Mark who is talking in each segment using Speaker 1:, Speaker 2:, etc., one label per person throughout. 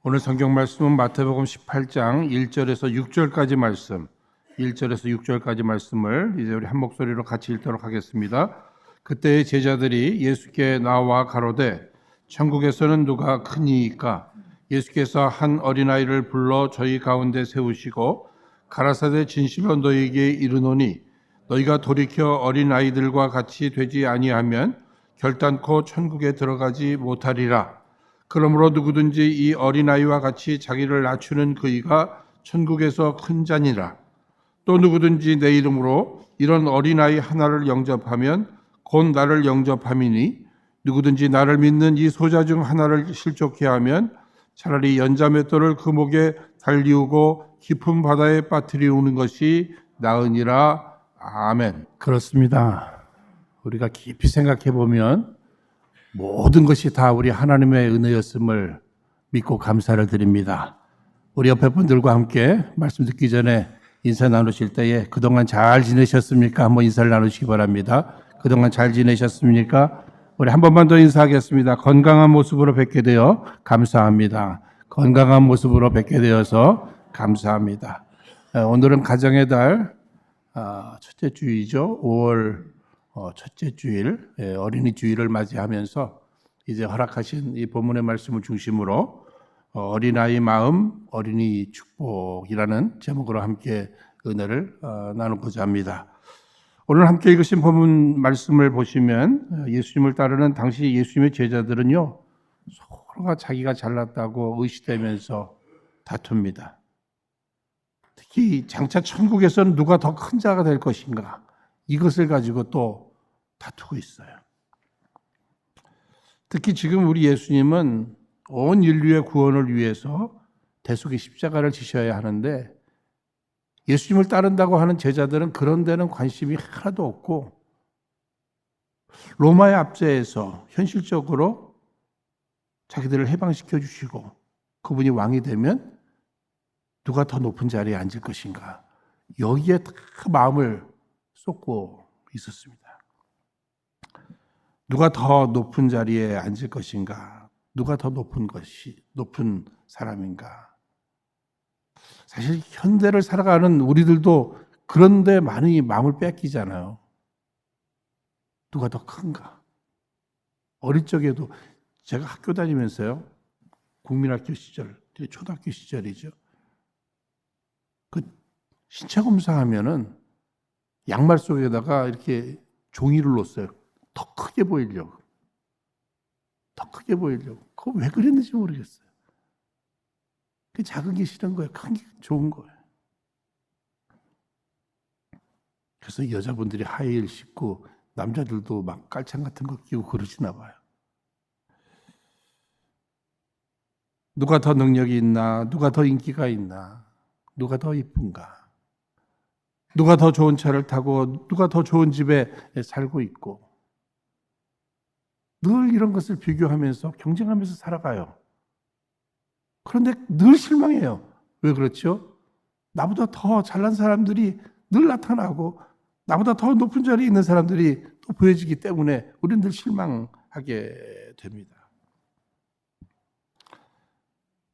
Speaker 1: 오늘 성경 말씀은 마태복음 18장 1절에서 6절까지 말씀, 1절에서 6절까지 말씀을 이제 우리 한 목소리로 같이 읽도록 하겠습니다. 그때의 제자들이 예수께 나와 가로되 천국에서는 누가 크니이까? 예수께서 한 어린아이를 불러 저희 가운데 세우시고 가라사대 진실로 너희에게 이르노니 너희가 돌이켜 어린아이들과 같이 되지 아니하면 결단코 천국에 들어가지 못하리라. 그러므로 누구든지 이 어린아이와 같이 자기를 낮추는 그이가 천국에서 큰 자니라. 또 누구든지 내 이름으로 이런 어린아이 하나를 영접하면 곧 나를 영접함이니 누구든지 나를 믿는 이 소자 중 하나를 실족해 하면 차라리 연자맷돌을 그 목에 달리우고 깊은 바다에 빠뜨리우는 것이 나으니라. 아멘. 그렇습니다. 우리가 깊이 생각해 보면 모든 것이 다 우리 하나님의 은혜였음을 믿고 감사를 드립니다. 우리 옆에 분들과 함께 말씀 듣기 전에 인사 나누실 때에 그동안 잘 지내셨습니까? 한번 인사를 나누시기 바랍니다. 그동안 잘 지내셨습니까? 우리 한 번만 더 인사하겠습니다. 건강한 모습으로 뵙게 되어 감사합니다. 건강한 모습으로 뵙게 되어서 감사합니다. 오늘은 가정의 달 첫째 주일이죠. 5월 첫째 주일, 어린이 주일을 맞이하면서 이제 허락하신 이 본문의 말씀을 중심으로 어린아이 마음, 어린이 축복이라는 제목으로 함께 은혜를 나누고자 합니다. 오늘 함께 읽으신 본문 말씀을 보시면 예수님을 따르는 당시 예수님의 제자들은요, 서로가 자기가 잘났다고 의시되면서 다툽니다. 특히 장차 천국에서는 누가 더 큰 자가 될 것인가, 이것을 가지고 또 다투고 있어요. 특히 지금 우리 예수님은 온 인류의 구원을 위해서 대속의 십자가를 지셔야 하는데 예수님을 따른다고 하는 제자들은 그런 데는 관심이 하나도 없고 로마의 압제에서 현실적으로 자기들을 해방시켜 주시고 그분이 왕이 되면 누가 더 높은 자리에 앉을 것인가, 여기에 다 마음을 쏟고 있었습니다. 누가 더 높은 자리에 앉을 것인가, 누가 더 높은 사람인가. 사실 현대를 살아가는 우리들도 그런데 많이 마음을 뺏기잖아요. 누가 더 큰가. 어릴 적에도 제가 학교 다니면서요, 국민학교 시절, 초등학교 시절이죠. 그 신체 검사하면은 양말 속에다가 이렇게 종이를 넣었어요. 더 크게 보이려고. 더 크게 보이려고. 그거 왜 그랬는지 모르겠어요. 그 작은 게 싫은 거예요. 큰 게 좋은 거예요. 그래서 여자분들이 하이힐 신고 남자들도 막 깔창 같은 거 끼고 그러시나 봐요. 누가 더 능력이 있나? 누가 더 인기가 있나? 누가 더 이쁜가? 누가 더 좋은 차를 타고 누가 더 좋은 집에 살고 있고, 늘 이런 것을 비교하면서 경쟁하면서 살아가요. 그런데 늘 실망해요. 왜 그렇죠? 나보다 더 잘난 사람들이 늘 나타나고 나보다 더 높은 자리에 있는 사람들이 또 보여지기 때문에 우리는 늘 실망하게 됩니다.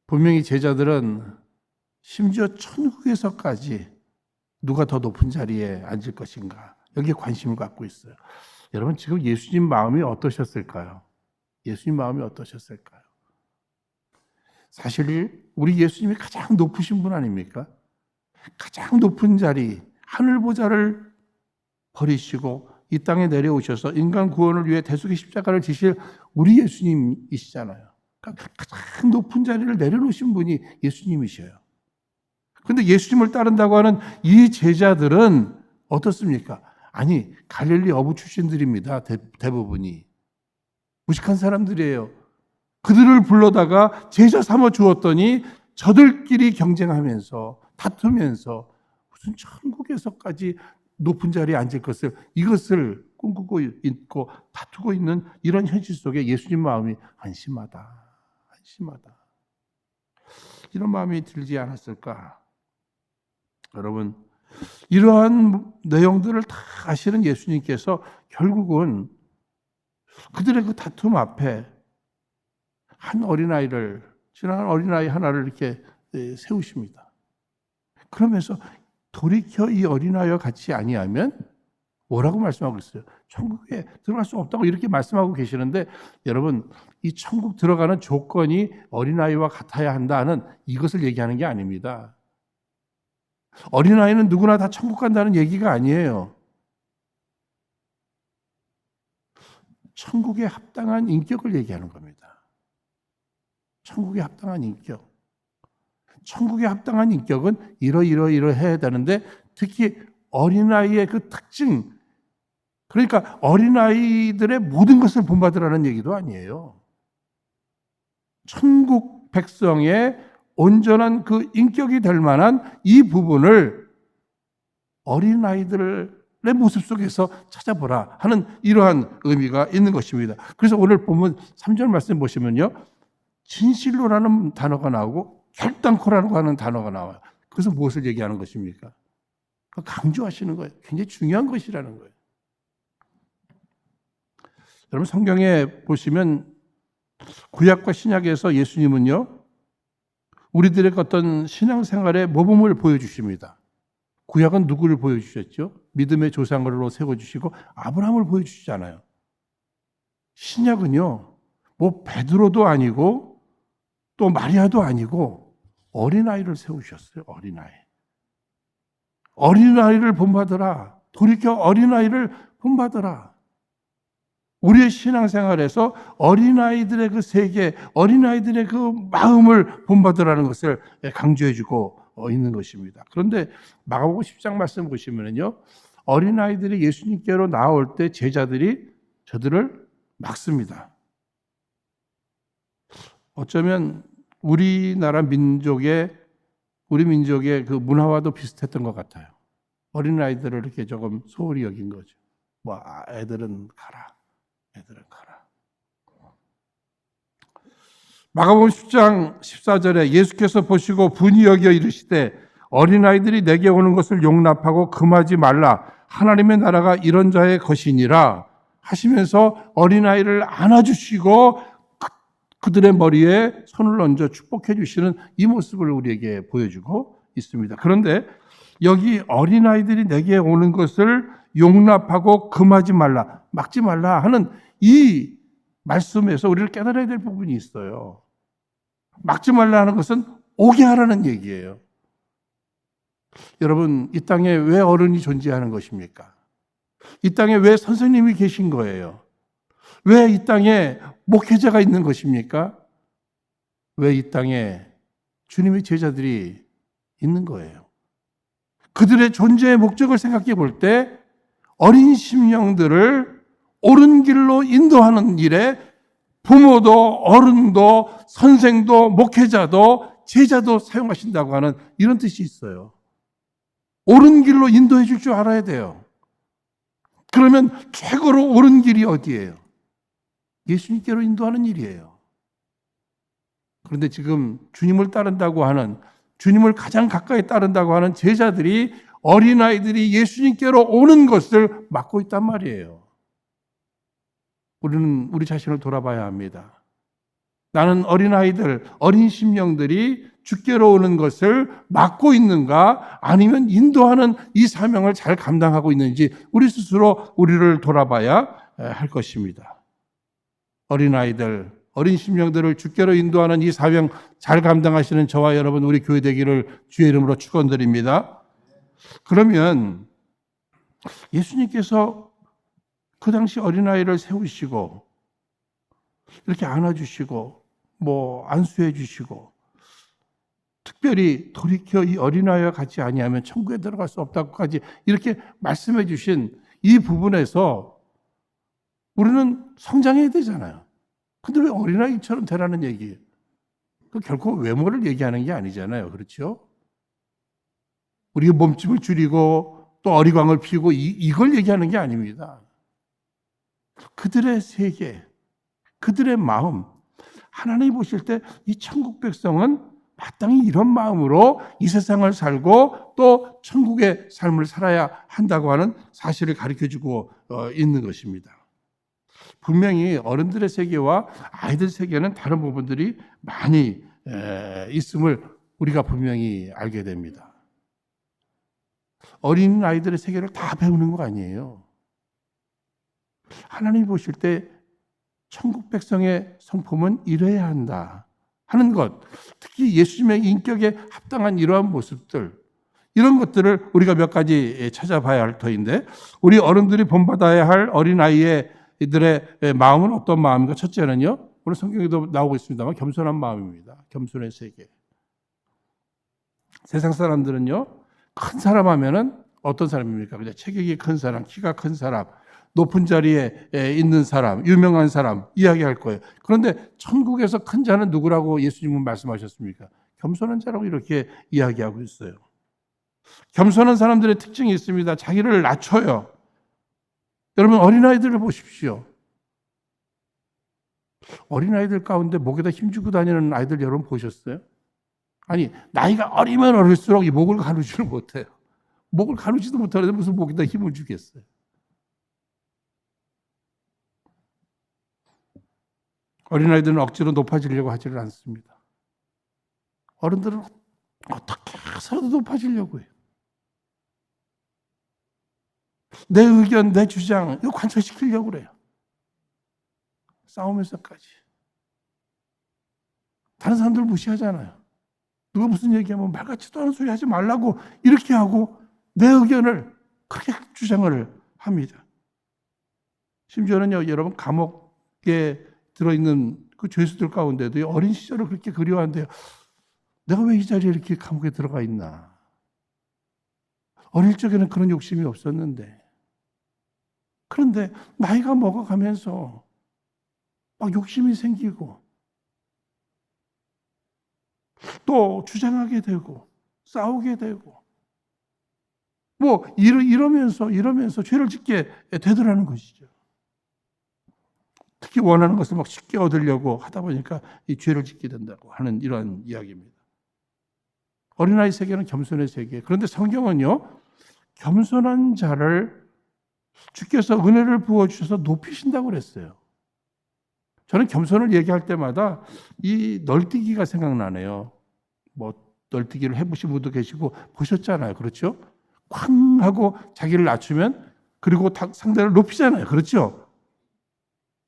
Speaker 1: 분명히 제자들은 심지어 천국에서까지 누가 더 높은 자리에 앉을 것인가, 여기에 관심을 갖고 있어요. 여러분, 지금 예수님 마음이 어떠셨을까요? 예수님 마음이 어떠셨을까요? 사실 우리 예수님이 가장 높으신 분 아닙니까? 가장 높은 자리, 하늘 보좌를 버리시고 이 땅에 내려오셔서 인간 구원을 위해 대속의 십자가를 지실 우리 예수님이시잖아요. 그러니까 가장 높은 자리를 내려놓으신 분이 예수님이셔요. 그런데 예수님을 따른다고 하는 이 제자들은 어떻습니까? 아니, 갈릴리 어부 출신들입니다. 대부분이. 무식한 사람들이에요. 그들을 불러다가 제자 삼아 주었더니 저들끼리 경쟁하면서 다투면서 무슨 천국에서까지 높은 자리에 앉을 이것을 꿈꾸고 있고 다투고 있는 이런 현실 속에 예수님 마음이 한심하다. 이런 마음이 들지 않았을까? 여러분, 이러한 내용들을 다 아시는 예수님께서 결국은 그들의 그 다툼 앞에 한 어린아이를 지나간 어린아이 하나를 이렇게 세우십니다. 그러면서 돌이켜 이 어린아이와 같이 아니하면 뭐라고 말씀하고 있어요? 천국에 들어갈 수 없다고 이렇게 말씀하고 계시는데, 여러분, 이 천국 들어가는 조건이 어린아이와 같아야 한다는 이것을 얘기하는 게 아닙니다. 어린아이는 누구나 다 천국 간다는 얘기가 아니에요. 천국에 합당한 인격을 얘기하는 겁니다. 천국에 합당한 인격. 천국에 합당한 인격은 이러해야 되는데, 특히 어린아이의 그 특징, 그러니까 어린아이들의 모든 것을 본받으라는 얘기도 아니에요. 천국 백성의 온전한 그 인격이 될 만한 이 부분을 어린아이들의 모습 속에서 찾아보라 하는 이러한 의미가 있는 것입니다. 그래서 오늘 보면 3절 말씀 보시면요, 진실로라는 단어가 나오고 결단코라고 하는 단어가 나와요. 그래서 무엇을 얘기하는 것입니까? 강조하시는 거예요. 굉장히 중요한 것이라는 거예요. 여러분, 성경에 보시면 구약과 신약에서 예수님은요, 우리들의 어떤 신앙생활의 모범을 보여주십니다. 구약은 누구를 보여주셨죠? 믿음의 조상으로 세워주시고 아브라함을 보여주시잖아요. 신약은요, 뭐 베드로도 아니고 또 마리아도 아니고 어린아이를 세우셨어요. 어린아이를 본받으라. 돌이켜 어린아이를 본받으라. 우리의 신앙생활에서 어린아이들의 그 세계, 어린아이들의 그 마음을 본받으라는 것을 강조해주고 있는 것입니다. 그런데 마가복음 10장 말씀 보시면요, 어린아이들이 예수님께로 나올 때 제자들이 저들을 막습니다. 어쩌면 우리 민족의 그 문화와도 비슷했던 것 같아요. 어린아이들을 이렇게 조금 소홀히 여긴 거죠. 뭐 애들은 가라. 마가복음 10장 14절에 예수께서 보시고 분이 여겨 이르시되 어린아이들이 내게 오는 것을 용납하고 금하지 말라. 하나님의 나라가 이런 자의 것이니라 하시면서 어린아이를 안아주시고 그들의 머리에 손을 얹어 축복해 주시는 이 모습을 우리에게 보여주고 있습니다. 그런데 여기 어린아이들이 내게 오는 것을 용납하고 금하지 말라, 막지 말라 하는 이 말씀에서 우리를 깨달아야 될 부분이 있어요. 막지 말라 하는 것은 오게 하라는 얘기예요. 여러분, 이 땅에 왜 어른이 존재하는 것입니까? 이 땅에 왜 선생님이 계신 거예요? 왜 이 땅에 목회자가 있는 것입니까? 왜 이 땅에 주님의 제자들이 있는 거예요? 그들의 존재의 목적을 생각해 볼 때 어린 심령들을 옳은 길로 인도하는 일에 부모도 어른도 선생도 목회자도 제자도 사용하신다고 하는 이런 뜻이 있어요. 옳은 길로 인도해 줄 줄 알아야 돼요. 그러면 최고로 옳은 길이 어디예요? 예수님께로 인도하는 일이에요. 그런데 지금 주님을 따른다고 하는, 주님을 가장 가까이 따른다고 하는 제자들이 어린아이들이 예수님께로 오는 것을 막고 있단 말이에요. 우리는 우리 자신을 돌아봐야 합니다. 나는 어린아이들, 어린 심령들이 주께로 오는 것을 막고 있는가, 아니면 인도하는 이 사명을 잘 감당하고 있는지 우리 스스로 우리를 돌아봐야 할 것입니다. 어린아이들, 어린 심령들을 주께로 인도하는 이 사명 잘 감당하시는 저와 여러분, 우리 교회 되기를 주의 이름으로 축원드립니다. 그러면 예수님께서 그 당시 어린아이를 세우시고 이렇게 안아주시고 안수해 주시고 특별히 돌이켜 이 어린아이와 같이 아니하면 천국에 들어갈 수 없다고까지 이렇게 말씀해 주신 이 부분에서 우리는 성장해야 되잖아요. 근데 왜 어린아이처럼 되라는 얘기예요? 그 결코 외모를 얘기하는 게 아니잖아요. 그렇죠? 우리가 몸집을 줄이고 또 어리광을 피우고 이걸 얘기하는 게 아닙니다. 그들의 세계, 그들의 마음, 하나님이 보실 때 이 천국 백성은 마땅히 이런 마음으로 이 세상을 살고 또 천국의 삶을 살아야 한다고 하는 사실을 가르쳐주고 있는 것입니다. 분명히 어른들의 세계와 아이들 세계는 다른 부분들이 많이 있음을 우리가 분명히 알게 됩니다. 어린 아이들의 세계를 다 배우는 거 아니에요. 하나님이 보실 때 천국 백성의 성품은 이래야 한다 하는 것, 특히 예수님의 인격에 합당한 이러한 모습들, 이런 것들을 우리가 몇 가지 찾아봐야 할 터인데, 우리 어른들이 본받아야 할 어린아이의 이들의 마음은 어떤 마음인가? 첫째는요, 오늘 성경에도 나오고 있습니다만 겸손한 마음입니다. 겸손의 세계. 세상 사람들은요, 큰 사람 하면은 어떤 사람입니까? 그냥 체격이 큰 사람, 키가 큰 사람, 높은 자리에 있는 사람, 유명한 사람 이야기할 거예요. 그런데 천국에서 큰 자는 누구라고 예수님은 말씀하셨습니까? 겸손한 자라고 이렇게 이야기하고 있어요. 겸손한 사람들의 특징이 있습니다. 자기를 낮춰요. 여러분 어린아이들을 보십시오. 어린아이들 가운데 목에다 힘주고 다니는 아이들 여러분 보셨어요? 아니 나이가 어리면 어릴수록 이 목을 가누지를 못해요. 목을 가누지도 못하는데 무슨 목에다 힘을 주겠어요. 어린아이들은 억지로 높아지려고 하지를 않습니다. 어른들은 어떻게 해서도 높아지려고 해요. 내 의견, 내 주장 이거 관철시키려고 그래요. 싸우면서까지. 다른 사람들 무시하잖아요. 누가 무슨 얘기하면 말 같지도 않은 소리 하지 말라고 이렇게 하고 내 의견을 그렇게 주장을 합니다. 심지어는요, 여러분 감옥에 들어있는 그 죄수들 가운데도 어린 시절을 그렇게 그리워한대요. 내가 왜 이 자리에 이렇게 감옥에 들어가 있나. 어릴 적에는 그런 욕심이 없었는데. 그런데 나이가 먹어가면서 막 욕심이 생기고 또 주장하게 되고 싸우게 되고 뭐 이러면서 죄를 짓게 되더라는 것이죠. 특히 원하는 것을 막 쉽게 얻으려고 하다 보니까 이 죄를 짓게 된다고 하는 이러한 이야기입니다. 어린아이 세계는 겸손의 세계. 그런데 성경은요, 겸손한 자를 주께서 은혜를 부어주셔서 높이신다고 그랬어요. 저는 겸손을 얘기할 때마다 이 널뛰기가 생각나네요. 뭐 널뛰기를 해보신 분도 계시고 보셨잖아요. 그렇죠? 쾅 하고 자기를 낮추면 그리고 상대를 높이잖아요. 그렇죠?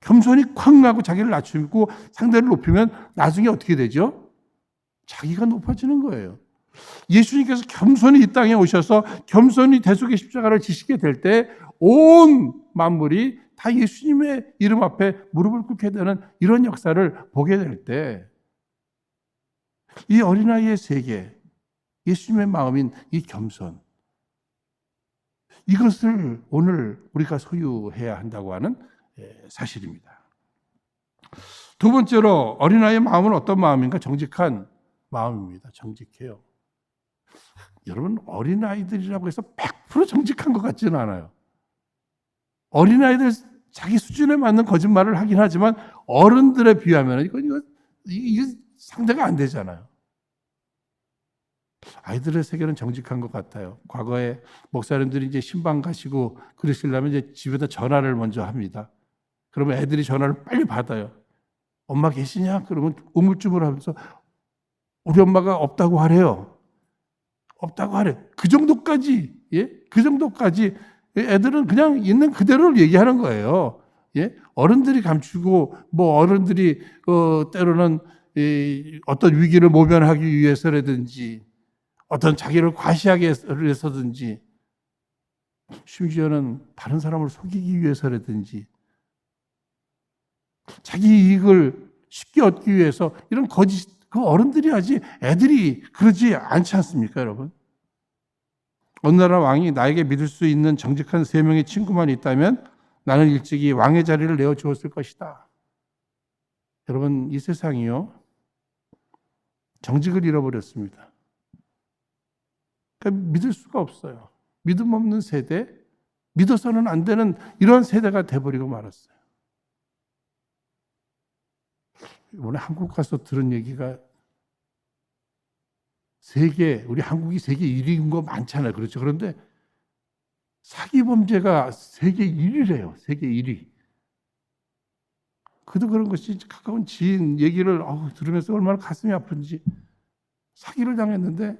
Speaker 1: 겸손히 쾅 하고 자기를 낮추고 상대를 높이면 나중에 어떻게 되죠? 자기가 높아지는 거예요. 예수님께서 겸손히 이 땅에 오셔서 겸손히 대속의 십자가를 지시게 될 때 온 만물이 다 예수님의 이름 앞에 무릎을 꿇게 되는 이런 역사를 보게 될 때 이 어린아이의 세계, 예수님의 마음인 이 겸손, 이것을 오늘 우리가 소유해야 한다고 하는 사실입니다. 두 번째로 어린아이의 마음은 어떤 마음인가? 정직한 마음입니다. 정직해요. 여러분 어린아이들이라고 해서 100% 정직한 것 같지는 않아요. 어린아이들 자기 수준에 맞는 거짓말을 하긴 하지만 어른들에 비하면 이거 상대가 안 되잖아요. 아이들의 세계는 정직한 것 같아요. 과거에 목사님들이 이제 신방 가시고 그러시려면 이제 집에다 전화를 먼저 합니다. 그러면 애들이 전화를 빨리 받아요. 엄마 계시냐? 그러면 우물쭈물 하면서 우리 엄마가 없다고 하래요. 없다고 하래. 그 정도까지, 예? 그 정도까지 애들은 그냥 있는 그대로를 얘기하는 거예요. 예? 어른들이 감추고, 뭐 어른들이, 때로는 어떤 위기를 모면하기 위해서라든지, 어떤 자기를 과시하기 위해서든지, 심지어는 다른 사람을 속이기 위해서라든지, 자기 이익을 쉽게 얻기 위해서 이런 거짓, 그 어른들이 하지 애들이 그러지 않지 않습니까, 여러분? 어느 나라 왕이 나에게 믿을 수 있는 정직한 3명의 친구만 있다면 나는 일찍이 왕의 자리를 내어주었을 것이다. 여러분, 이 세상이요, 정직을 잃어버렸습니다. 그러니까 믿을 수가 없어요. 믿음 없는 세대, 믿어서는 안 되는 이런 세대가 돼버리고 말았어요. 이번에 한국 가서 들은 얘기가 우리 한국이 세계 1위인 거 많잖아요. 그렇죠. 그런데 사기 범죄가 세계 1위래요. 세계 1위. 그도 그런 것이 가까운 지인 얘기를 들으면서 얼마나 가슴이 아픈지. 사기를 당했는데,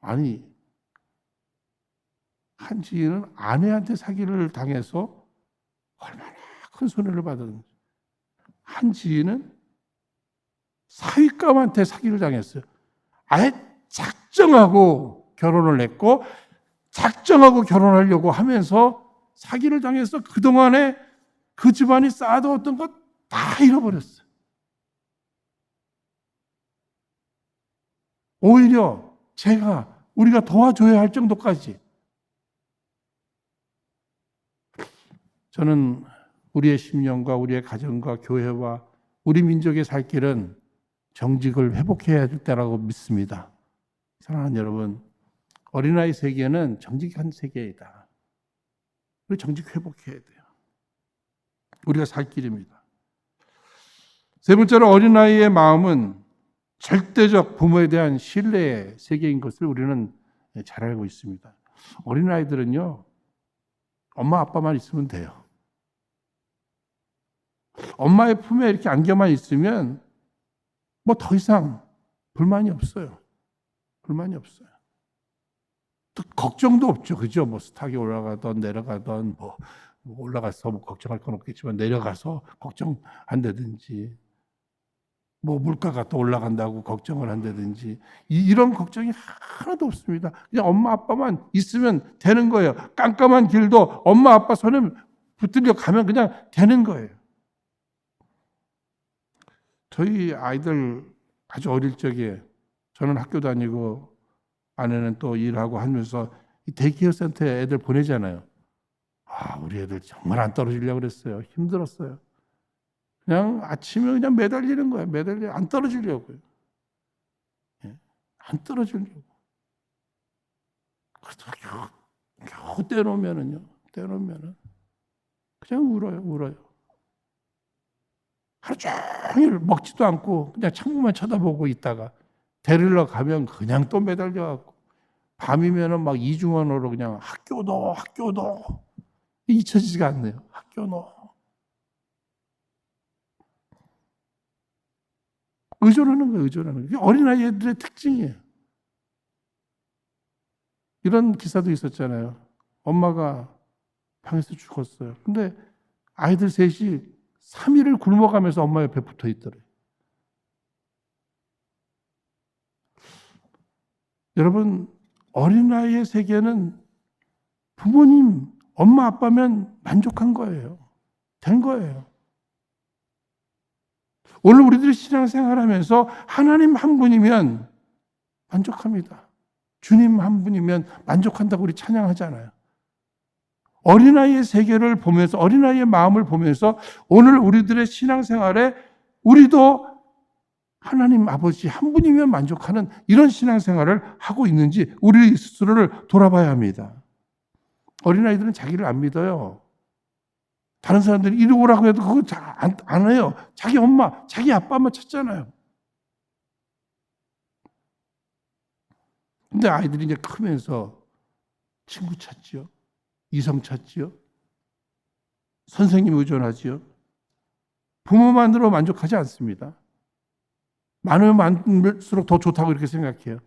Speaker 1: 아니, 한 지인은 아내한테 사기를 당해서 얼마나 큰 손해를 받았는지. 한 지인은 사위감한테 사기를 당했어요. 아예 작정하고 결혼을 했고 작정하고 결혼하려고 하면서 사기를 당해서 그동안에 그 집안이 쌓아두었던 것 다 잃어버렸어요. 오히려 우리가 도와줘야 할 정도까지. 저는 우리의 심령과 우리의 가정과 교회와 우리 민족의 살 길은 정직을 회복해야 될 때라고 믿습니다. 사랑하는 여러분, 어린아이 세계는 정직한 세계이다. 우리 정직 회복해야 돼요. 우리가 살 길입니다. 세 번째로 어린아이의 마음은 절대적 부모에 대한 신뢰의 세계인 것을 우리는 잘 알고 있습니다. 어린아이들은요, 엄마 아빠만 있으면 돼요. 엄마의 품에 이렇게 안겨만 있으면 뭐 더 이상 불만이 없어요. 불만이 없어요. 또 걱정도 없죠. 그죠? 뭐 스탁이 올라가던 내려가던 뭐 올라가서 뭐 걱정할 건 없겠지만 내려가서 걱정 한다든지 뭐 물가가 또 올라간다고 걱정을 한다든지 이런 걱정이 하나도 없습니다. 그냥 엄마 아빠만 있으면 되는 거예요. 깜깜한 길도 엄마 아빠 손에 붙들려 가면 그냥 되는 거예요. 저희 아이들 아주 어릴 적에 저는 학교 다니고 아내는 또 일하고 하면서 데이케어 센터에 애들 보내잖아요. 우리 애들 정말 안 떨어지려고 그랬어요. 힘들었어요. 그냥 아침에 그냥 매달리는 거예요. 안 떨어지려고요. 안 떨어지려고. 그래서 겨우 떼놓으면은 그냥 울어요. 하루 종일 먹지도 않고 그냥 창문만 쳐다보고 있다가 데리러 가면 그냥 또 매달려갖고 밤이면은 막 이중언어로 그냥 학교도 잊혀지지가 않네요. 학교도. 의존하는 거예요. 그게 어린아이들의 특징이에요. 이런 기사도 있었잖아요. 엄마가 방에서 죽었어요. 근데 아이들 셋이 3일을 굶어가면서 엄마 옆에 붙어 있더래요. 여러분, 어린아이의 세계는 부모님, 엄마, 아빠면 만족한 거예요. 된 거예요. 오늘 우리들이 신앙생활하면서 하나님 한 분이면 만족합니다. 주님 한 분이면 만족한다고 우리 찬양하잖아요. 어린아이의 세계를 보면서 어린아이의 마음을 보면서 오늘 우리들의 신앙생활에 우리도 하나님 아버지 한 분이면 만족하는 이런 신앙생활을 하고 있는지 우리 스스로를 돌아봐야 합니다. 어린아이들은 자기를 안 믿어요. 다른 사람들이 이리 오라고 해도 그거 안 해요. 자기 엄마, 자기 아빠만 찾잖아요. 근데 아이들이 이제 크면서 친구 찾지요. 이성 찾지요. 선생님 의존하지요. 부모만으로 만족하지 않습니다. 많으면 많을수록 더 좋다고 이렇게 생각해요.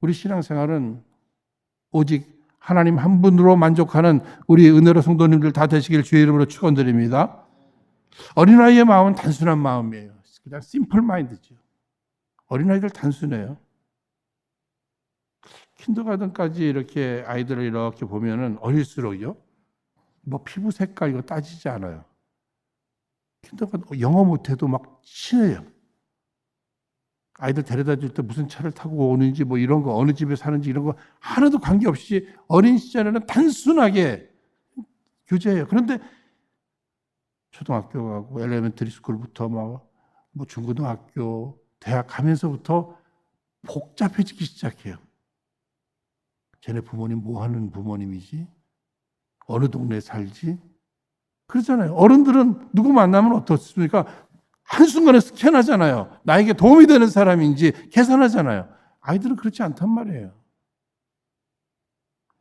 Speaker 1: 우리 신앙생활은 오직 하나님 한 분으로 만족하는 우리 은혜로 성도님들 다 되시길 주의 이름으로 축원드립니다. 어린아이의 마음은 단순한 마음이에요. 그냥 심플 마인드죠. 어린아이들 단순해요. 킨더가든까지 이렇게 아이들을 이렇게 보면은 어릴수록요. 뭐 피부 색깔 이거 따지지 않아요. 킨더가든 영어 못해도 막 친해요. 아이들 데려다 줄 때 무슨 차를 타고 오는지 뭐 이런 거 어느 집에 사는지 이런 거 하나도 관계없이 어린 시절에는 단순하게 교제해요. 그런데 초등학교 가고 엘레멘터리 스쿨부터 뭐 중고등학교, 대학 가면서부터 복잡해지기 시작해요. 쟤네 부모님 뭐 하는 부모님이지? 어느 동네에 살지? 그렇잖아요. 어른들은 누구 만나면 어떻습니까? 한순간에 스캔하잖아요. 나에게 도움이 되는 사람인지 계산하잖아요. 아이들은 그렇지 않단 말이에요.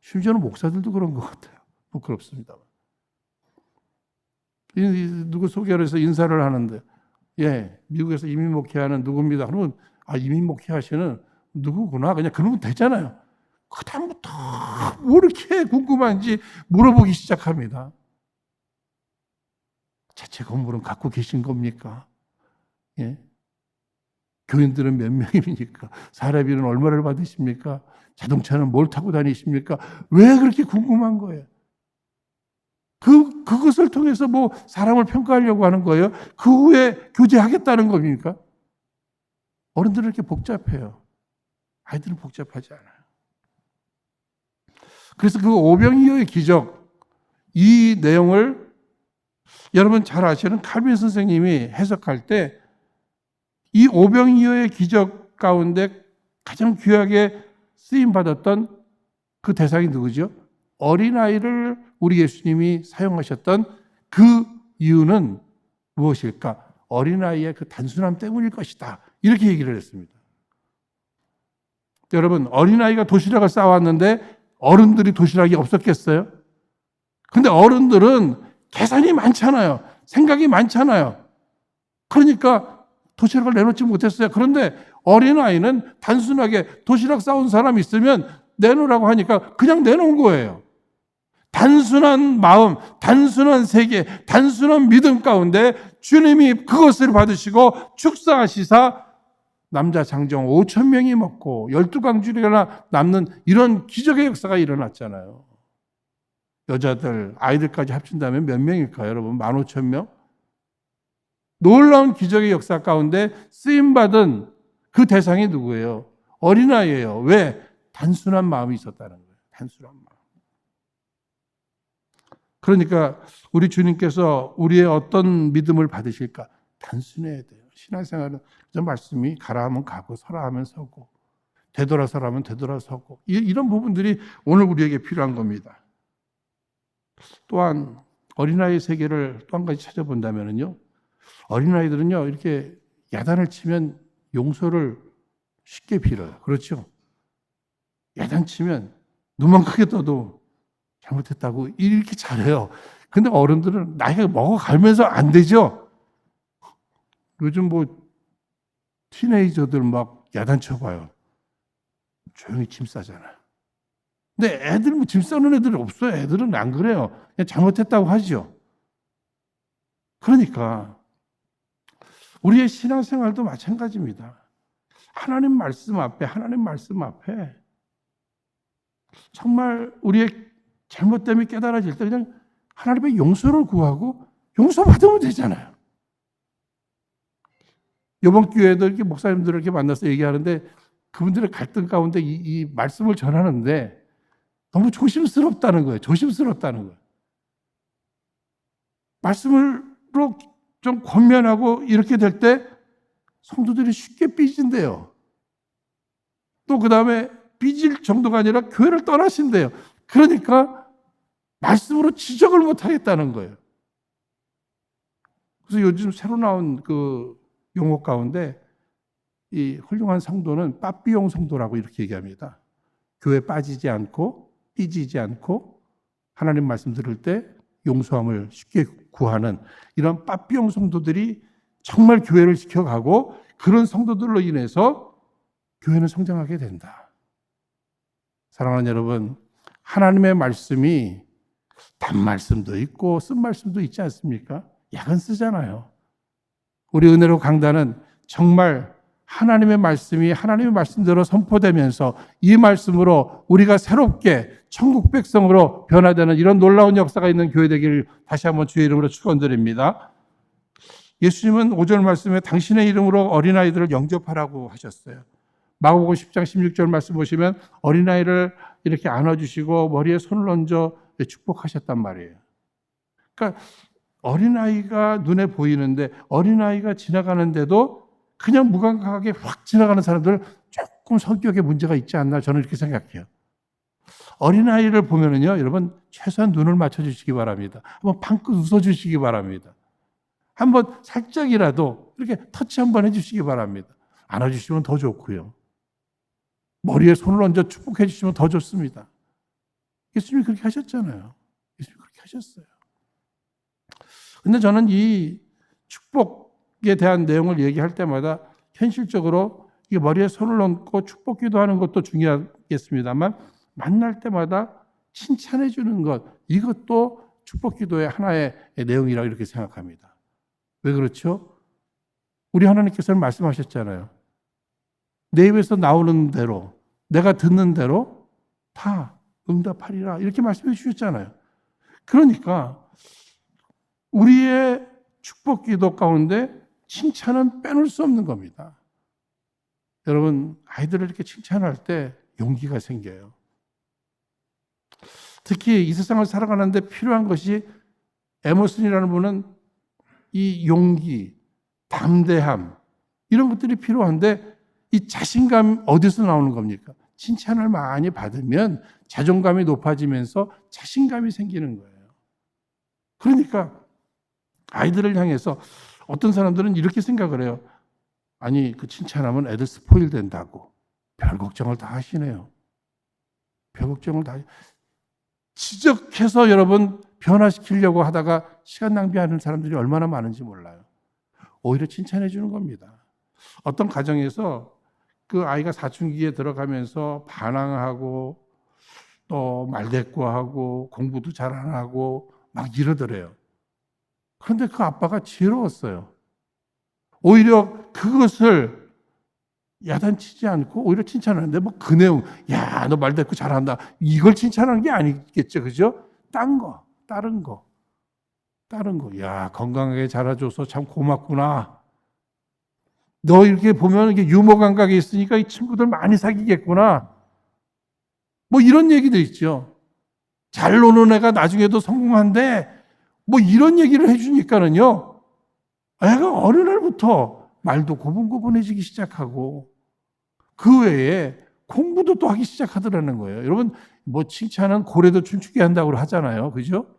Speaker 1: 심지어는 목사들도 그런 것 같아요. 부끄럽습니다. 누구 소개를 해서 인사를 하는데, 예, 미국에서 이민 목회하는 누구입니다. 그러면, 이민 목회하시는 누구구나. 그냥 그러면 되잖아요. 그다음부터 뭐 이렇게 궁금한지 물어보기 시작합니다. 자체 건물은 갖고 계신 겁니까? 예? 교인들은 몇 명입니까? 사례비는 얼마를 받으십니까? 자동차는 뭘 타고 다니십니까? 왜 그렇게 궁금한 거예요? 그것을 통해서 뭐 사람을 평가하려고 하는 거예요? 그 후에 교제하겠다는 겁니까? 어른들은 이렇게 복잡해요. 아이들은 복잡하지 않아요. 그래서 그 오병이어의 기적, 이 내용을 여러분 잘 아시는 칼빈 선생님이 해석할 때 이 오병이어의 기적 가운데 가장 귀하게 쓰임받았던 그 대상이 누구죠? 어린아이를 우리 예수님이 사용하셨던 그 이유는 무엇일까? 어린아이의 그 단순함 때문일 것이다. 이렇게 얘기를 했습니다. 여러분, 어린아이가 도시락을 싸왔는데 어른들이 도시락이 없었겠어요? 근데 어른들은 계산이 많잖아요. 생각이 많잖아요. 그러니까 도시락을 내놓지 못했어요. 그런데 어린아이는 단순하게 도시락 싸온 사람 있으면 내놓으라고 하니까 그냥 내놓은 거예요. 단순한 마음, 단순한 세계, 단순한 믿음 가운데 주님이 그것을 받으시고 축사하시사 남자 장정 5천 명이 먹고 12강줄이나 남는 이런 기적의 역사가 일어났잖아요. 여자들, 아이들까지 합친다면 몇 명일까요, 여러분? 15,000명? 놀라운 기적의 역사 가운데 쓰임받은 그 대상이 누구예요? 어린아이예요. 왜? 단순한 마음이 있었다는 거예요. 단순한 마음. 그러니까 우리 주님께서 우리의 어떤 믿음을 받으실까? 단순해야 돼요. 신앙생활은 저 말씀이 가라 하면 가고 서라 하면 서고 되돌아서라 하면 되돌아서고 이런 부분들이 오늘 우리에게 필요한 겁니다. 또한 어린아이 세계를 또 한 가지 찾아본다면요. 어린아이들은요, 이렇게 야단을 치면 용서를 쉽게 빌어요. 그렇죠? 야단 치면 눈만 크게 떠도 잘못했다고 이렇게 잘해요. 근데 어른들은 나이가 먹어가면서 안 되죠? 요즘 뭐, 티네이저들 막 야단 쳐봐요. 조용히 짐 싸잖아요. 근데 애들 뭐 짐 싸는 애들이 없어요. 애들은 안 그래요. 그냥 잘못했다고 하죠. 그러니까, 우리의 신앙생활도 마찬가지입니다. 하나님 말씀 앞에 정말 우리의 잘못됨이 깨달아질 때 그냥 하나님의 용서를 구하고 용서받으면 되잖아요. 이번 기회에도 이렇게 목사님들을 이렇게 만나서 얘기하는데 그분들의 갈등 가운데 이 말씀을 전하는데 너무 조심스럽다는 거예요. 조심스럽다는 거예요. 말씀으로 좀 권면하고 이렇게 될 때 성도들이 쉽게 삐진대요. 또 그 다음에 삐질 정도가 아니라 교회를 떠나신대요. 그러니까 말씀으로 지적을 못 하겠다는 거예요. 그래서 요즘 새로 나온 그 용어 가운데 이 훌륭한 성도는 빠삐용 성도라고 이렇게 얘기합니다. 교회 빠지지 않고 삐지지 않고 하나님 말씀 들을 때 용서함을 쉽게 구하는 이런 빠삐용 성도들이 정말 교회를 지켜가고 그런 성도들로 인해서 교회는 성장하게 된다. 사랑하는 여러분, 하나님의 말씀이 단 말씀도 있고 쓴 말씀도 있지 않습니까? 약은 쓰잖아요. 우리 은혜로 강단은 정말 하나님의 말씀이 하나님의 말씀대로 선포되면서 이 말씀으로 우리가 새롭게 천국 백성으로 변화되는 이런 놀라운 역사가 있는 교회 되기를 다시 한번 주의 이름으로 축원드립니다. 예수님은 5절 말씀에 당신의 이름으로 어린아이들을 영접하라고 하셨어요. 마가복음 10장 16절 말씀 보시면 어린아이를 이렇게 안아주시고 머리에 손을 얹어 축복하셨단 말이에요. 그러니까 어린아이가 눈에 보이는데 어린아이가 지나가는데도 그냥 무감각하게 확 지나가는 사람들은 조금 성격에 문제가 있지 않나 저는 이렇게 생각해요. 어린아이를 보면은요, 여러분 최소한 눈을 맞춰주시기 바랍니다. 한번 방긋 웃어주시기 바랍니다. 한번 살짝이라도 이렇게 터치 한번 해주시기 바랍니다. 안아주시면 더 좋고요. 머리에 손을 얹어 축복해 주시면 더 좋습니다. 예수님이 그렇게 하셨잖아요. 예수님이 그렇게 하셨어요. 근데 저는 이 축복에 대한 내용을 얘기할 때마다 현실적으로 이게 머리에 손을 얹고 축복 기도하는 것도 중요하겠습니다만 만날 때마다 칭찬해 주는 것, 이것도 축복 기도의 하나의 내용이라고 이렇게 생각합니다. 왜 그렇죠? 우리 하나님께서는 말씀하셨잖아요. 내 입에서 나오는 대로, 내가 듣는 대로 다 응답하리라, 이렇게 말씀해 주셨잖아요. 그러니까 우리의 축복 기도 가운데 칭찬은 빼놓을 수 없는 겁니다. 여러분, 아이들을 이렇게 칭찬할 때 용기가 생겨요. 특히 이 세상을 살아가는데 필요한 것이, 에머슨이라는 분은 이 용기, 담대함, 이런 것들이 필요한데 이 자신감 어디서 나오는 겁니까? 칭찬을 많이 받으면 자존감이 높아지면서 자신감이 생기는 거예요. 그러니까 아이들을 향해서 어떤 사람들은 이렇게 생각을 해요. 아니, 그 칭찬하면 애들 스포일 된다고. 별 걱정을 다 하시네요. 별 걱정을 다 지적해서 여러분 변화시키려고 하다가 시간 낭비하는 사람들이 얼마나 많은지 몰라요. 오히려 칭찬해 주는 겁니다. 어떤 가정에서 그 아이가 사춘기에 들어가면서 반항하고 또 말대꾸하고 공부도 잘 안 하고 막 이러더래요. 그런데 그 아빠가 지혜로웠어요. 오히려 그것을 야단치지 않고 오히려 칭찬하는데 뭐 그 내용, 야, 너 말대꾸 잘한다, 이걸 칭찬하는 게 아니겠죠, 그죠? 다른 거, 야, 건강하게 자라줘서 참 고맙구나. 너 이렇게 보면 이게 유머 감각이 있으니까 이 친구들 많이 사귀겠구나. 뭐 이런 얘기도 있죠. 잘 노는 애가 나중에도 성공한대. 뭐 이런 얘기를 해주니까는요, 애가 어느 날부터 말도 고분고분해지기 시작하고 그 외에 공부도 또 하기 시작하더라는 거예요. 여러분, 뭐 칭찬은 고래도 춤추게 한다고 하잖아요. 그죠?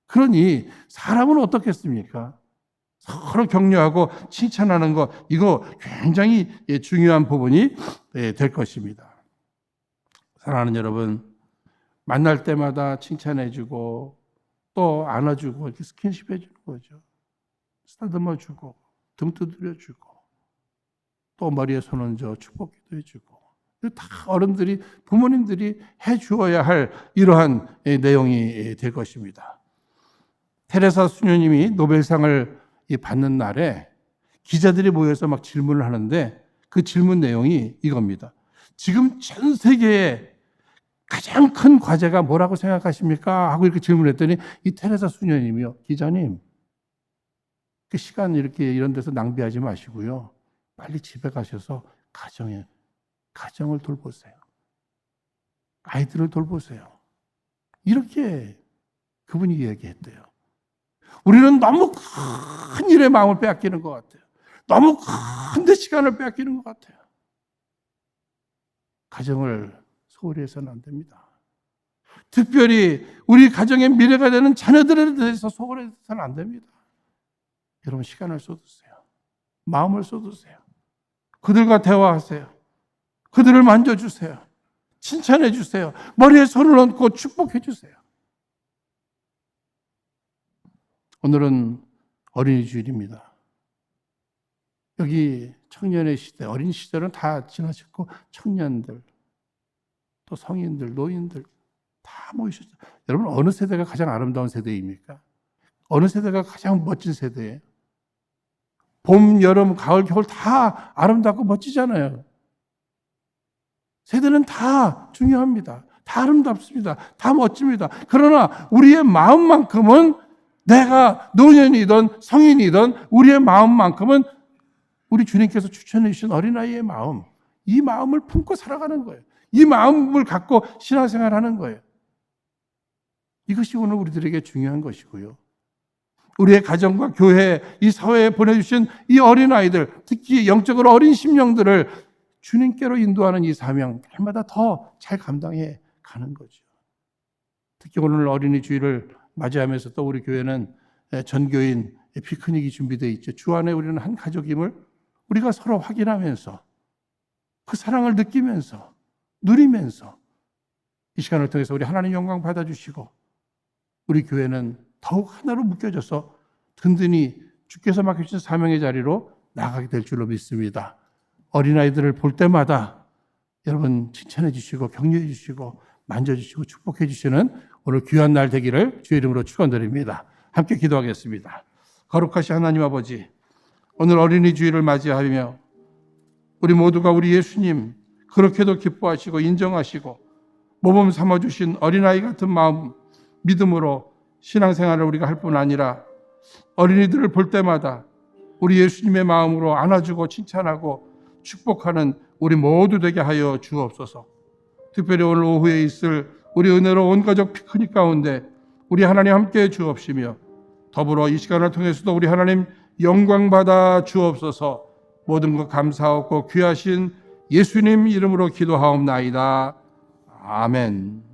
Speaker 1: 그러니 사람은 어떻겠습니까? 서로 격려하고 칭찬하는 거, 이거 굉장히 중요한 부분이 될 것입니다. 사랑하는 여러분, 만날 때마다 칭찬해주고 또 안아주고 이렇게 스킨십 해주는 거죠. 쓰다듬어주고 등 두드려주고 또 머리에 손 얹어 축복기도 해주고, 다 어른들이, 부모님들이 해주어야 할 이러한 내용이 될 것입니다. 테레사 수녀님이 노벨상을 받는 날에 기자들이 모여서 막 질문을 하는데 그 질문 내용이 이겁니다. 지금 전 세계에 가장 큰 과제가 뭐라고 생각하십니까? 하고 이렇게 질문했더니 이 테레사 수녀님이요, 기자님, 그 시간 이렇게 이런 데서 낭비하지 마시고요, 빨리 집에 가셔서 가정을 돌보세요. 아이들을 돌보세요. 이렇게 그분이 이야기했대요. 우리는 너무 큰 일에 마음을 빼앗기는 것 같아요. 너무 큰 데 시간을 빼앗기는 것 같아요. 가정을 소홀히 해서는 안 됩니다. 특별히 우리 가정의 미래가 되는 자녀들에 대해서 소홀히 해서는 안 됩니다. 여러분, 시간을 쏟으세요. 마음을 쏟으세요. 그들과 대화하세요. 그들을 만져주세요. 칭찬해 주세요. 머리에 손을 얹고 축복해 주세요. 오늘은 어린이 주일입니다. 여기 청년의 시대, 어린 시절은 다 지나쳤고 청년들, 또 성인들, 노인들 다 모이셨죠. 여러분, 어느 세대가 가장 아름다운 세대입니까? 어느 세대가 가장 멋진 세대예요? 봄, 여름, 가을, 겨울 다 아름답고 멋지잖아요. 세대는 다 중요합니다. 다 아름답습니다. 다 멋집니다. 그러나 우리의 마음만큼은, 내가 노년이든 성인이든 우리의 마음만큼은 우리 주님께서 추천해 주신 어린아이의 마음, 이 마음을 품고 살아가는 거예요. 이 마음을 갖고 신앙생활하는 거예요. 이것이 오늘 우리들에게 중요한 것이고요. 우리의 가정과 교회, 이 사회에 보내주신 이 어린아이들, 특히 영적으로 어린 심령들을 주님께로 인도하는 이 사명, 날마다 더 잘 감당해 가는 거죠. 특히 오늘 어린이 주일을 맞이하면서 또 우리 교회는 전교인 피크닉이 준비되어 있죠. 주 안에 우리는 한 가족임을 우리가 서로 확인하면서 그 사랑을 느끼면서 누리면서 이 시간을 통해서 우리 하나님 영광 받아주시고 우리 교회는 더욱 하나로 묶여져서 든든히 주께서 맡겨주신 사명의 자리로 나가게 될 줄로 믿습니다. 어린아이들을 볼 때마다 여러분 칭찬해 주시고 격려해 주시고 만져주시고 축복해 주시는 오늘 귀한 날 되기를 주의 이름으로 축원드립니다. 함께 기도하겠습니다. 거룩하신 하나님 아버지, 오늘 어린이 주일을 맞이하며 우리 모두가 우리 예수님 그렇게도 기뻐하시고 인정하시고 모범 삼아주신 어린아이 같은 마음, 믿음으로 신앙생활을 우리가 할 뿐 아니라 어린이들을 볼 때마다 우리 예수님의 마음으로 안아주고 칭찬하고 축복하는 우리 모두 되게 하여 주옵소서. 특별히 오늘 오후에 있을 우리 은혜로 온 가족 피크닉 가운데 우리 하나님 함께 주옵시며 더불어 이 시간을 통해서도 우리 하나님 영광 받아 주옵소서. 모든 것 감사하고 귀하신 예수님 이름으로 기도하옵나이다. 아멘.